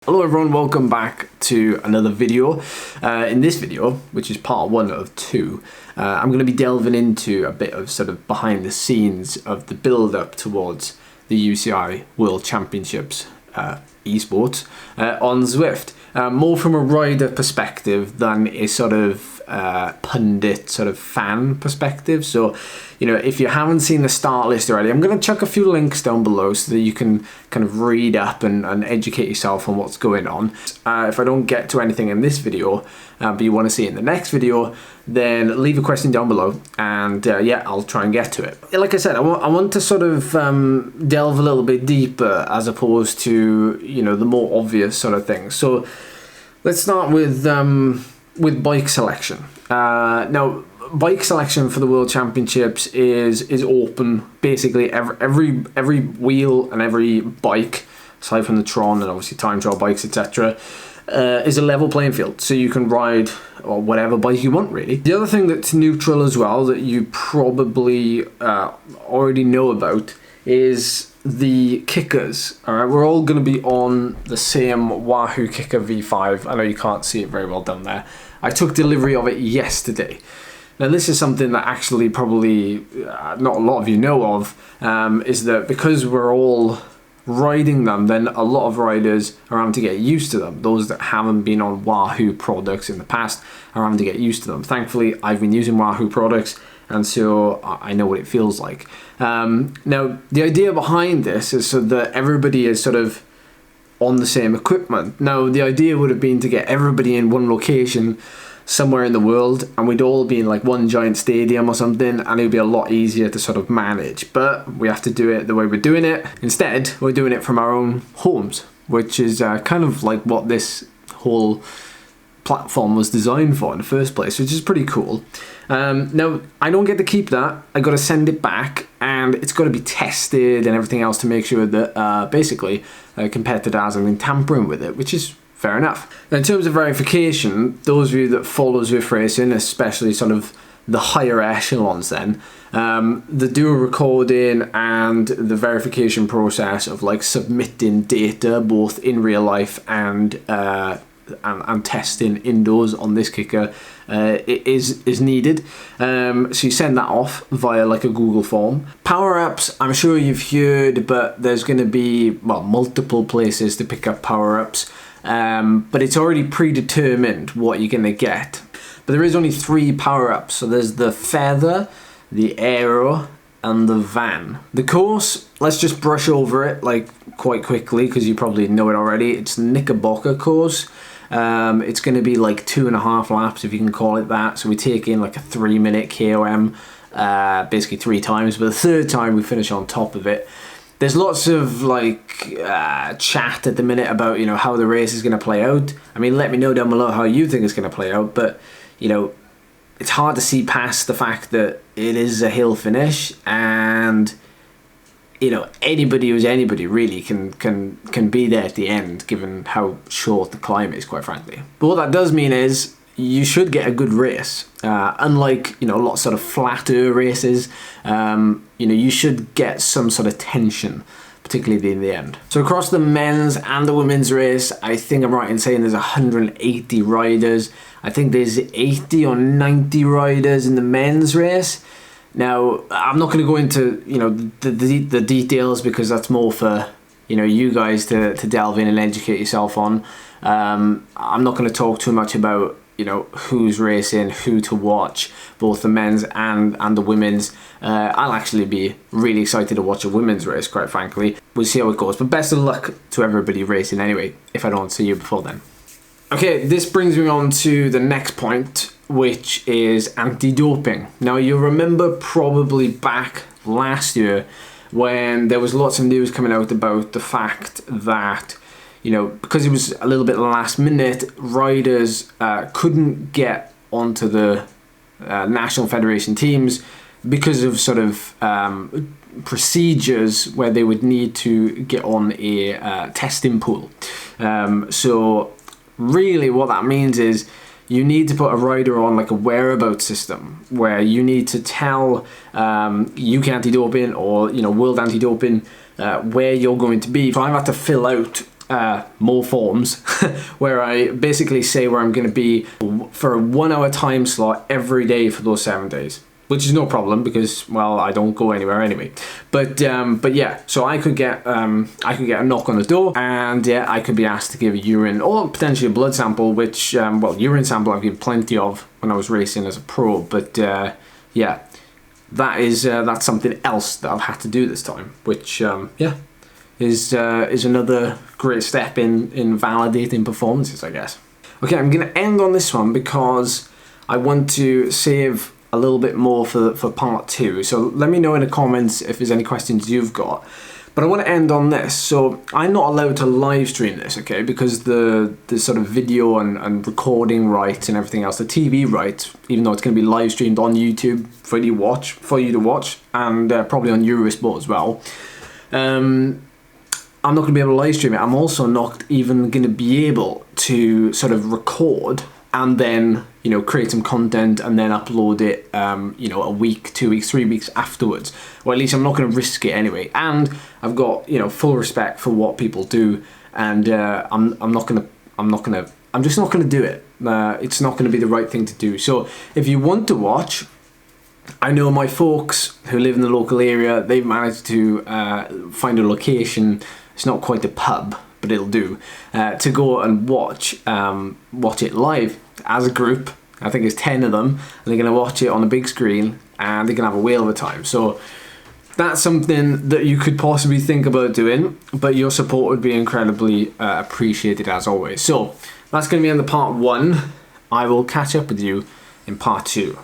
Hello everyone, welcome back to another video. In this video, which is part 1 of 2, I'm going to be delving into a bit of sort of behind the scenes of the build up towards the UCI World Championships Esports on Zwift. More from a rider perspective than a sort of pundit, sort of fan perspective. So, you know, if you haven't seen the start list already, I'm going to chuck a few links down below so that you can kind of read up and educate yourself on what's going on. If I don't get to anything in this video, but you want to see it in the next video, then leave a question down below and yeah, I'll try and get to it. Like I said, I want to sort of delve a little bit deeper as opposed to, you know, the more obvious sort of things. So let's start with bike selection. Now, bike selection for the World Championships is open. Basically, every wheel and every bike, aside from the Tron and obviously time trial bikes, etc., is a level playing field. So you can ride or whatever bike you want, really. The other thing that's neutral as well that you probably already know about is the kickers. All right, we're all going to be on the same Wahoo Kicker V5. I know you can't see it very well down there. I took delivery of it yesterday. Now, this is something that actually probably not a lot of you know of, is that because we're all riding them, then a lot of riders are having to get used to them. Those that haven't been on Wahoo products in the past are having to get used to them. Thankfully, I've been using Wahoo products, and so I know what it feels like. Now, the idea behind this is so that everybody is sort of on the same equipment. Now, the idea would have been to get everybody in one location somewhere in the world, and we'd all be in like one giant stadium or something, and it would be a lot easier to sort of manage. But we have to do it the way we're doing it. Instead, we're doing it from our own homes, which is kind of like what this whole platform was designed for in the first place, which is pretty cool. Now, I don't get to keep that. I got to send it back, and it's got to be tested and everything else to make sure that basically competitors hasn't been tampering with it, which is fair enough. Now, in terms of verification, those of you that follow Zwift racing, especially sort of the higher echelons then, the dual recording and the verification process of like submitting data both in real life and testing indoors on this kicker is needed. So you send that off via like a Google form. Powerups, I'm sure you've heard, but there's going to be, well, multiple places to pick up Powerups. But it's already predetermined what you're going to get. But there is only 3 power-ups. So there's the Feather, the Aero, and the Van. The course, let's just brush over it like quite quickly because you probably know it already. It's the Knickerbocker course. It's going to be like 2.5 laps, if you can call it that. So we take in like a 3-minute KOM, basically 3 times. But the third time we finish on top of it. There's lots of like chat at the minute about, you know, how the race is going to play out. I mean, let me know down below how you think it's going to play out. But, you know, it's hard to see past the fact that it is a hill finish, and, you know, anybody who's anybody really can be there at the end, given how short the climb is, quite frankly. But what that does mean is you should get a good race. Unlike, you know, a lot of sort of flatter races, you know, you should get some sort of tension, particularly in the end. So across the men's and the women's race, I think I'm right in saying there's 180 riders. I think there's 80 or 90 riders in the men's race. Now, I'm not going to go into, you know, the details because that's more for, you know, you guys to delve in and educate yourself on. I'm not going to talk too much about, you know, who's racing, who to watch, both the men's and the women's. I'll actually be really excited to watch a women's race, quite frankly. We'll see how it goes. But best of luck to everybody racing anyway, if I don't see you before then. Okay, this brings me on to the next point, which is anti-doping. Now, you'll remember probably back last year when there was lots of news coming out about the fact that, you know, because it was a little bit last minute, riders couldn't get onto the National Federation teams because of sort of procedures where they would need to get on a testing pool. So really what that means is you need to put a rider on like a whereabouts system where you need to tell UK Anti-Doping or, you know, World Anti-Doping where you're going to be. So I've had to fill out more forms where I basically say where I'm going to be for a 1 hour time slot every day for those 7 days, which is no problem because, well, I don't go anywhere anyway. But yeah, so I could get a knock on the door, and yeah, I could be asked to give a urine or potentially a blood sample, which well, urine sample I've given plenty of when I was racing as a pro, but yeah, that's something else that I've had to do this time, which yeah, is another great step in validating performances, I guess. Okay, I'm going to end on this one because I want to save a little bit more for part 2. So let me know in the comments if there's any questions you've got. But I want to end on this. So I'm not allowed to live stream this, okay, because the sort of video and recording rights and everything else, the TV rights, even though it's going to be live streamed on YouTube for you to watch, and probably on Eurosport as well. I'm not going to be able to live stream it. I'm also not even going to be able to sort of record and then, you know, create some content and then upload it, you know, a week, 2 weeks, 3 weeks afterwards. Or at least I'm not going to risk it anyway. And I've got, you know, full respect for what people do, and I'm just not going to do it. It's not going to be the right thing to do. So if you want to watch, I know my folks who live in the local area, they've managed to find a location. It's not quite a pub, but it'll do, to go and watch it live as a group. I think it's 10 of them, and they're going to watch it on a big screen, and they can have a whale of a time. So that's something that you could possibly think about doing, but your support would be incredibly appreciated as always. So that's going to be in the part 1. I will catch up with you in part 2.